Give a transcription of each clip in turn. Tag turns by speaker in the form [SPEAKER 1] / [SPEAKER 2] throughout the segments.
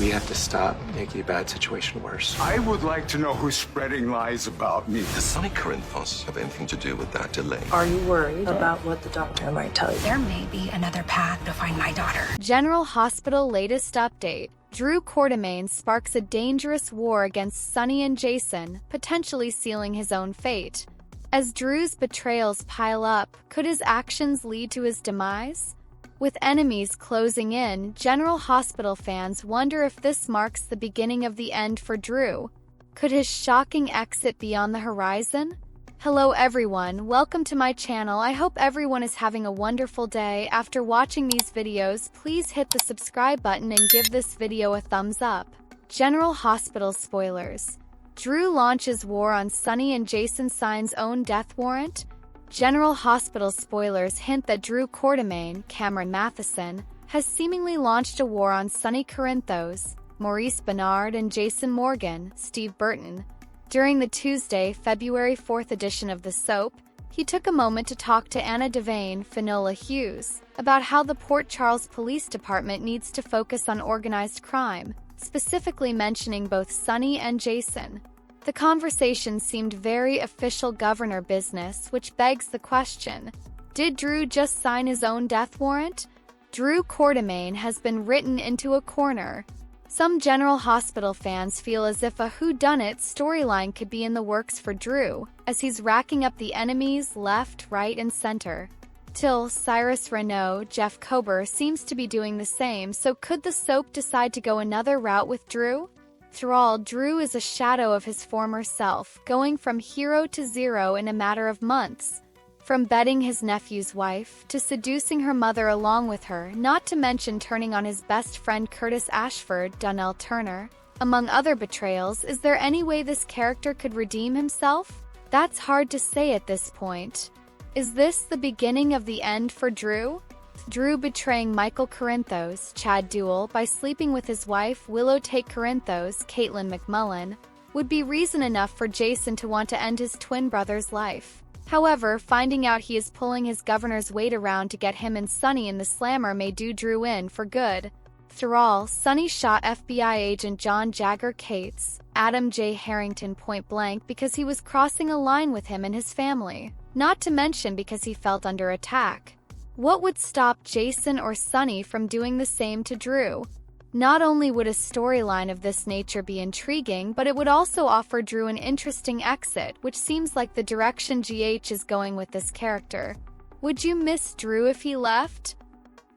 [SPEAKER 1] We have to stop making a bad situation worse.
[SPEAKER 2] I would like to know who's spreading lies about me.
[SPEAKER 3] Does Sonny Corinthos have anything to do with that delay?
[SPEAKER 4] Are you worried about what the doctor might tell you?
[SPEAKER 5] There may be another path to find my daughter.
[SPEAKER 6] General Hospital latest update. Drew Quartermain sparks a dangerous war against Sonny and Jason, potentially sealing his own fate. As Drew's betrayals pile up, could his actions lead to his demise? With enemies closing in, General Hospital fans wonder if this marks the beginning of the end for Drew. Could his shocking exit be on the horizon? Hello everyone, welcome to my channel. I hope everyone is having a wonderful day. After watching these videos, please hit the subscribe button and give this video a thumbs up. General Hospital spoilers. Drew launches war on Sonny and Jason signs own death warrant. General Hospital spoilers hint that Drew Quartermain, Cameron Matheson, has seemingly launched a war on Sonny Corinthos, Maurice Bernard and Jason Morgan, Steve Burton. During the Tuesday, February 4th edition of the soap, he took a moment to talk to Anna Devane, Finola Hughes, about how the Port Charles Police Department needs to focus on organized crime, specifically mentioning both Sonny and Jason. The conversation seemed very official governor business, which begs the question, did Drew just sign his own death warrant? Drew Quartermain has been written into a corner. Some General Hospital fans feel as if a whodunit storyline could be in the works for Drew, as he's racking up the enemies left, right, and center. Till Cyrus Renaud, Jeff Kober seems to be doing the same, so could the soap decide to go another route with Drew? Through all, Drew is a shadow of his former self, going from hero to zero in a matter of months. From bedding his nephew's wife, to seducing her mother along with her, not to mention turning on his best friend Curtis Ashford, Donnell Turner. Among other betrayals, is there any way this character could redeem himself? That's hard to say at this point. Is this the beginning of the end for Drew? Drew betraying Michael Corinthos, Chad Duell, by sleeping with his wife Willow Tate Corinthos, Caitlin McMullen, would be reason enough for Jason to want to end his twin brother's life. However, finding out he is pulling his governor's weight around to get him and Sonny in the slammer may do Drew in for good. Through all, Sonny shot FBI agent John Jagger Cates, Adam J. Harrington point blank because he was crossing a line with him and his family, not to mention because he felt under attack. What would stop Jason or Sonny from doing the same to Drew? Not only would a storyline of this nature be intriguing, but it would also offer Drew an interesting exit, which seems like the direction GH is going with this character. Would you miss Drew if he left?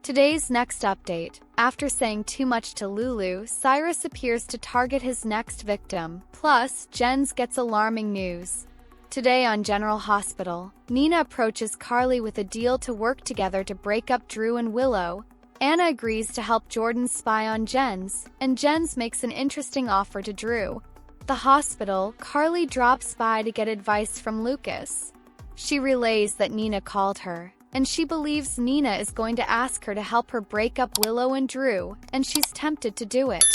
[SPEAKER 6] Today's next update. After saying too much to Lulu, Cyrus appears to target his next victim. Plus, Jens gets alarming news. Today on General Hospital, Nina approaches Carly with a deal to work together to break up Drew and Willow. Anna agrees to help Jordan spy on Jens, and Jens makes an interesting offer to Drew. At the hospital, Carly drops by to get advice from Lucas. She relays that Nina called her, and she believes Nina is going to ask her to help her break up Willow and Drew, and she's tempted to do it.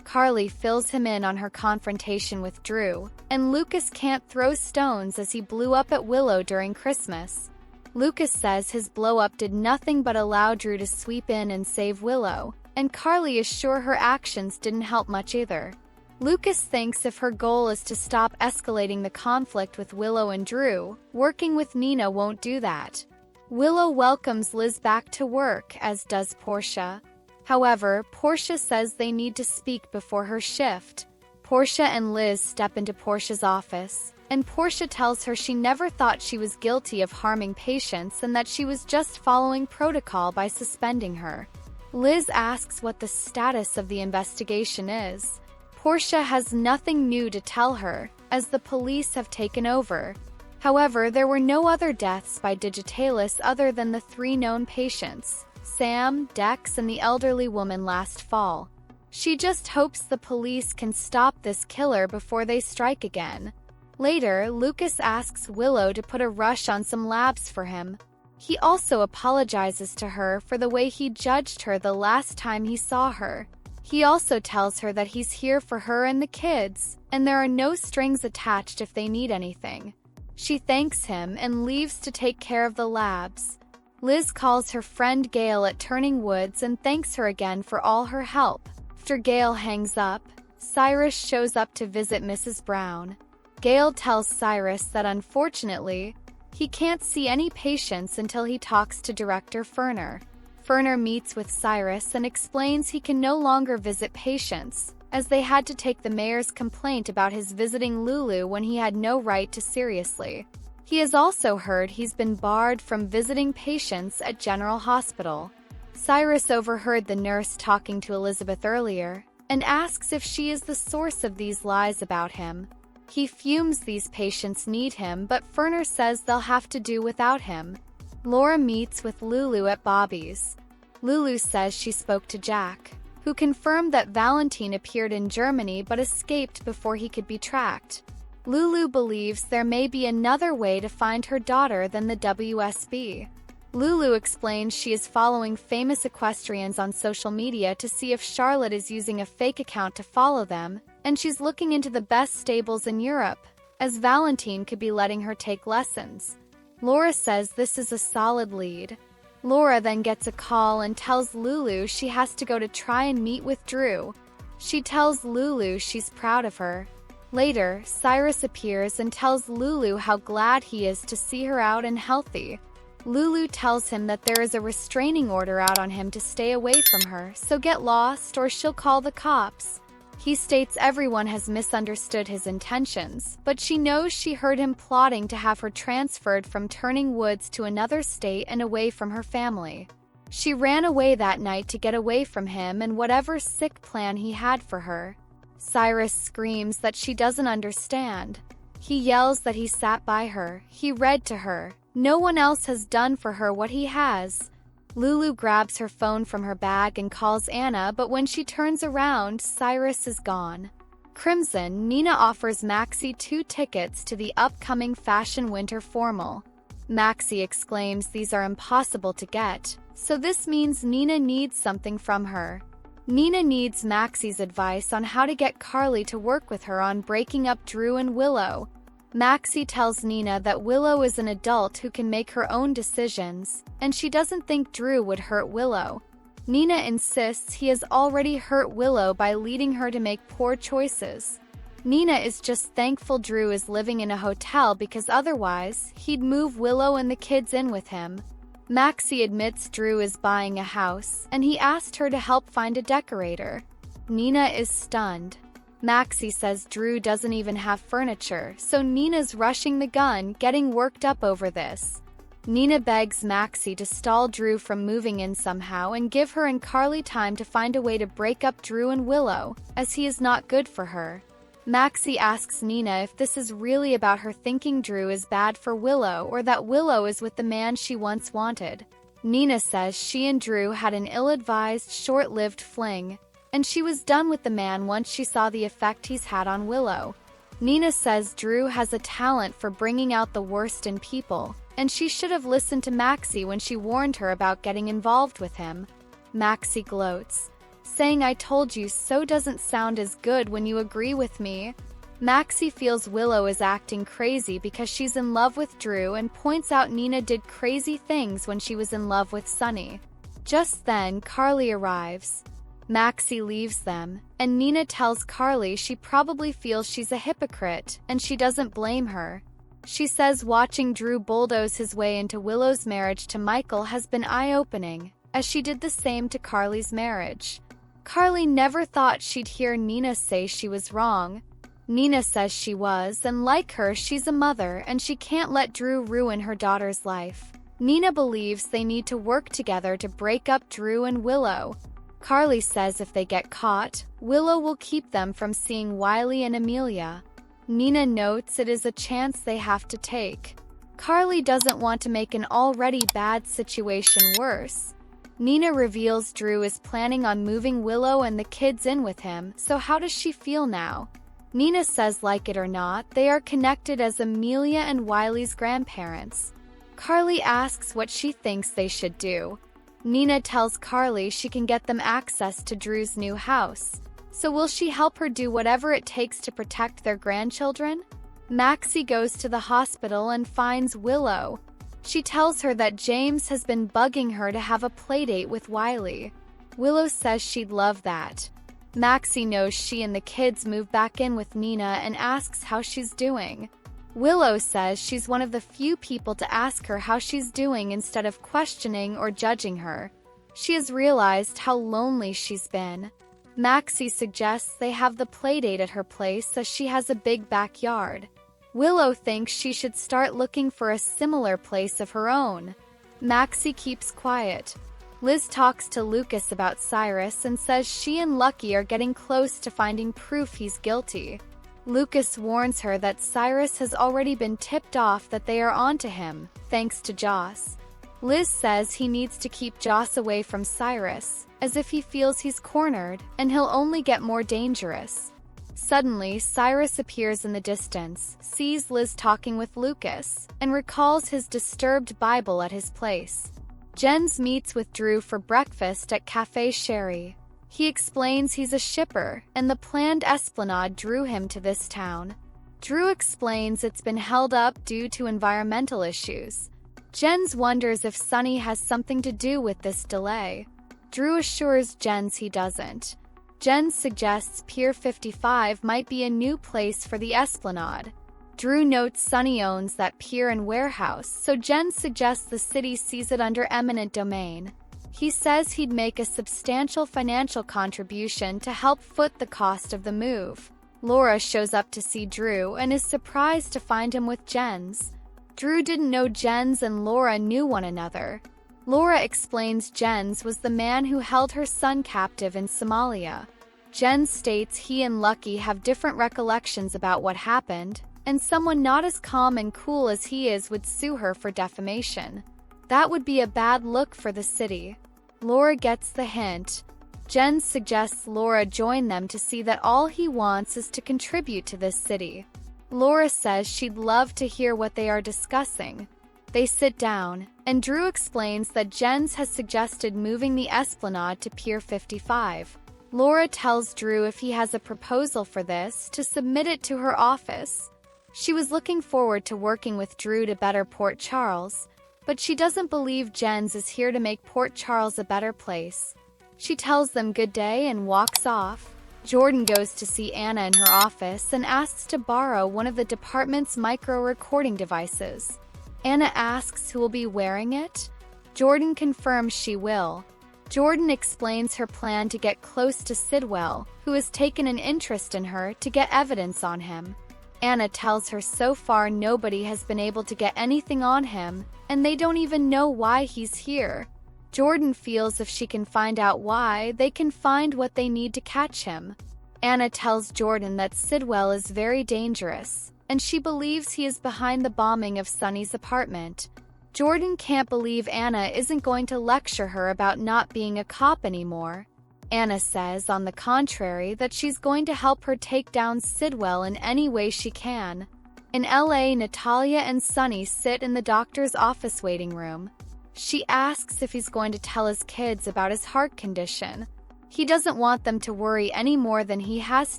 [SPEAKER 6] Carly fills him in on her confrontation with Drew, and Lucas can't throw stones as he blew up at Willow during Christmas. Lucas says his blow-up did nothing but allow Drew to sweep in and save Willow, and Carly is sure her actions didn't help much either. Lucas thinks if her goal is to stop escalating the conflict with Willow and Drew, working with Nina won't do that. Willow welcomes Liz back to work, as does Portia. However, Portia says they need to speak before her shift. Portia and Liz step into Portia's office, and Portia tells her she never thought she was guilty of harming patients and that she was just following protocol by suspending her. Liz asks what the status of the investigation is. Portia has nothing new to tell her, as the police have taken over. However, there were no other deaths by Digitalis other than the 3 known patients, Sam, Dex, and the elderly woman last fall. She just hopes the police can stop this killer before they strike again. Later, Lucas asks Willow to put a rush on some labs for him. He also apologizes to her for the way he judged her the last time he saw her. He also tells her that he's here for her and the kids, and there are no strings attached if they need anything. She thanks him and leaves to take care of the labs. Liz calls her friend Gail at Turning Woods and thanks her again for all her help. After Gail hangs up, Cyrus shows up to visit Mrs. Brown. Gail tells Cyrus that unfortunately, he can't see any patients until he talks to Director Ferner. Ferner meets with Cyrus and explains he can no longer visit patients, as they had to take the mayor's complaint about his visiting Lulu when he had no right to seriously. He has also heard he's been barred from visiting patients at General Hospital. Cyrus overheard the nurse talking to Elizabeth earlier and asks if she is the source of these lies about him. He fumes these patients need him, but Ferner says they'll have to do without him. Laura meets with Lulu at Bobby's. Lulu says she spoke to Jack, who confirmed that Valentine appeared in Germany but escaped before he could be tracked. Lulu believes there may be another way to find her daughter than the WSB. Lulu explains she is following famous equestrians on social media to see if Charlotte is using a fake account to follow them, and she's looking into the best stables in Europe, as Valentine could be letting her take lessons. Laura says this is a solid lead. Laura then gets a call and tells Lulu she has to go to try and meet with Drew. She tells Lulu she's proud of her. Later, Cyrus appears and tells Lulu how glad he is to see her out and healthy. Lulu tells him that there is a restraining order out on him to stay away from her, so get lost or she'll call the cops. He states everyone has misunderstood his intentions, but she knows she heard him plotting to have her transferred from Turning Woods to another state and away from her family. She ran away that night to get away from him and whatever sick plan he had for her. Cyrus screams that she doesn't understand. He yells that he sat by her, he read to her. No one else has done for her what he has. Lulu grabs her phone from her bag and calls Anna, but when she turns around, Cyrus is gone. Crimson, Nina offers Maxie 2 tickets to the upcoming Fashion Winter Formal. Maxie exclaims these are impossible to get, so this means Nina needs something from her. Nina needs Maxie's advice on how to get Carly to work with her on breaking up Drew and Willow. Maxie tells Nina that Willow is an adult who can make her own decisions, and she doesn't think Drew would hurt Willow. Nina insists he has already hurt Willow by leading her to make poor choices. Nina is just thankful Drew is living in a hotel because otherwise, he'd move Willow and the kids in with him. Maxie admits Drew is buying a house, and he asked her to help find a decorator. Nina is stunned. Maxie says Drew doesn't even have furniture, so Nina's rushing the gun, getting worked up over this. Nina begs Maxie to stall Drew from moving in somehow and give her and Carly time to find a way to break up Drew and Willow, as he is not good for her. Maxie asks Nina if this is really about her thinking Drew is bad for Willow or that Willow is with the man she once wanted. Nina says she and Drew had an ill-advised, short-lived fling, and she was done with the man once she saw the effect he's had on Willow. Nina says Drew has a talent for bringing out the worst in people, and she should have listened to Maxie when she warned her about getting involved with him. Maxie gloats, saying I told you so doesn't sound as good when you agree with me. Maxie feels Willow is acting crazy because she's in love with Drew and points out Nina did crazy things when she was in love with Sonny. Just then, Carly arrives. Maxie leaves them, and Nina tells Carly she probably feels she's a hypocrite, and she doesn't blame her. She says watching Drew bulldoze his way into Willow's marriage to Michael has been eye-opening, as she did the same to Carly's marriage. Carly never thought she'd hear Nina say she was wrong. Nina says she was, and like her, she's a mother, and she can't let Drew ruin her daughter's life. Nina believes they need to work together to break up Drew and Willow. Carly says if they get caught, Willow will keep them from seeing Wiley and Amelia. Nina notes it is a chance they have to take. Carly doesn't want to make an already bad situation worse. Nina reveals Drew is planning on moving Willow and the kids in with him, so how does she feel now? Nina says like it or not, they are connected as Amelia and Wiley's grandparents. Carly asks what she thinks they should do. Nina tells Carly she can get them access to Drew's new house. So will she help her do whatever it takes to protect their grandchildren? Maxie goes to the hospital and finds Willow. She tells her that James has been bugging her to have a playdate with Wiley. Willow says she'd love that. Maxie knows she and the kids move back in with Nina and asks how she's doing. Willow says she's one of the few people to ask her how she's doing instead of questioning or judging her. She has realized how lonely she's been. Maxie suggests they have the playdate at her place as she has a big backyard. Willow thinks she should start looking for a similar place of her own. Maxie keeps quiet. Liz talks to Lucas about Cyrus and says she and Lucky are getting close to finding proof he's guilty. Lucas warns her that Cyrus has already been tipped off that they are onto him, thanks to Joss. Liz says he needs to keep Joss away from Cyrus, as if he feels he's cornered and he'll only get more dangerous. Suddenly, Cyrus appears in the distance, sees Liz talking with Lucas, and recalls his disturbed Bible at his place. Jens meets with Drew for breakfast at Café Sherry. He explains he's a shipper, and the planned esplanade drew him to this town. Drew explains it's been held up due to environmental issues. Jens wonders if Sonny has something to do with this delay. Drew assures Jens he doesn't. Jens suggests Pier 55 might be a new place for the esplanade. Drew notes Sonny owns that pier and warehouse, so Jens suggests the city sees it under eminent domain. He says he'd make a substantial financial contribution to help foot the cost of the move. Laura shows up to see Drew and is surprised to find him with Jens. Drew didn't know Jens and Laura knew one another. Laura explains Jens was the man who held her son captive in Somalia. Jens states he and Lucky have different recollections about what happened, and someone not as calm and cool as he is would sue her for defamation. That would be a bad look for the city. Laura gets the hint. Jens suggests Laura join them to see that all he wants is to contribute to this city. Laura says she'd love to hear what they are discussing. They sit down, and Drew explains that Jens has suggested moving the esplanade to Pier 55. Laura tells Drew if he has a proposal for this, to submit it to her office. She was looking forward to working with Drew to better Port Charles, but she doesn't believe Jens is here to make Port Charles a better place. She tells them good day and walks off. Jordan goes to see Anna in her office and asks to borrow one of the department's micro-recording devices. Anna asks who will be wearing it. Jordan confirms she will. Jordan explains her plan to get close to Sidwell, who has taken an interest in her, to get evidence on him. Anna tells her so far nobody has been able to get anything on him, and they don't even know why he's here. Jordan feels if she can find out why, they can find what they need to catch him. Anna tells Jordan that Sidwell is very dangerous, and she believes he is behind the bombing of Sonny's apartment. Jordan can't believe Anna isn't going to lecture her about not being a cop anymore. Anna says, on the contrary, that she's going to help her take down Sidwell in any way she can. In LA, Natalia and Sonny sit in the doctor's office waiting room. She asks if he's going to tell his kids about his heart condition. He doesn't want them to worry any more than he has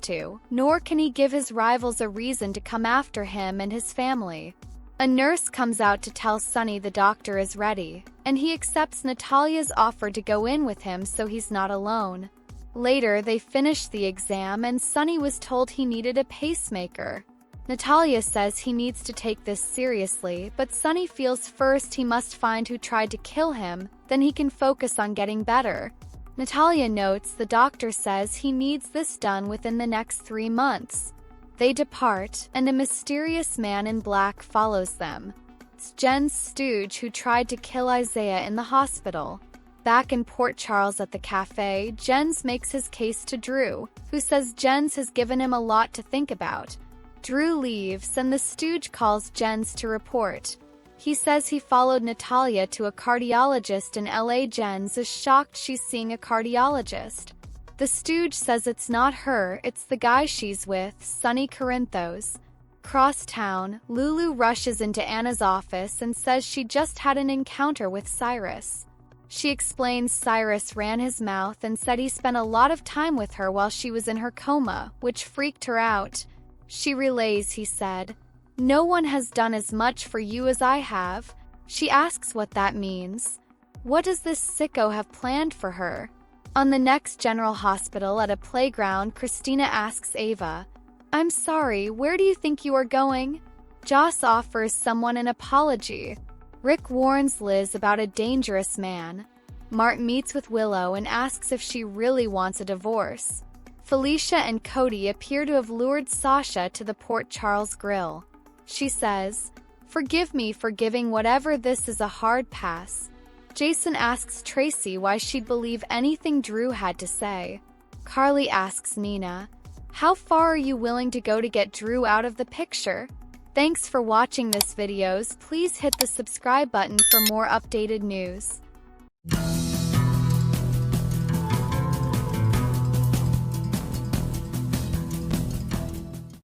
[SPEAKER 6] to, nor can he give his rivals a reason to come after him and his family. A nurse comes out to tell Sonny the doctor is ready, and he accepts Natalia's offer to go in with him so he's not alone. Later, they finish the exam and Sonny was told he needed a pacemaker. Natalia says he needs to take this seriously, but Sonny feels first he must find who tried to kill him, then he can focus on getting better. Natalia notes the doctor says he needs this done within the next 3 months. They depart, and a mysterious man in black follows them. It's Jen's stooge who tried to kill Isaiah in the hospital. Back in Port Charles at the cafe, Jens makes his case to Drew, who says Jens has given him a lot to think about. Drew leaves, and the stooge calls Jens to report. He says he followed Natalia to a cardiologist in LA. Jens is shocked she's seeing a cardiologist. The stooge says it's not her, it's the guy she's with, Sonny Corinthos. Cross town, Lulu rushes into Anna's office and says she just had an encounter with Cyrus. She explains Cyrus ran his mouth and said he spent a lot of time with her while she was in her coma, which freaked her out. She relays he said, "No one has done as much for you as I have." She asks what that means. What does this sicko have planned for her? On the next General Hospital at a playground, Christina asks Ava, "I'm sorry, where do you think you are going?" Joss offers someone an apology. Rick warns Liz about a dangerous man. Mart meets with Willow and asks if she really wants a divorce. Felicia and Cody appear to have lured Sasha to the Port Charles Grill. She says, "Forgive me for giving whatever this is a hard pass." Jason asks Tracy why she'd believe anything Drew had to say. Carly asks Nina, "How far are you willing to go to get Drew out of the picture?" Thanks for watching this videos. Please hit the subscribe button for more updated news.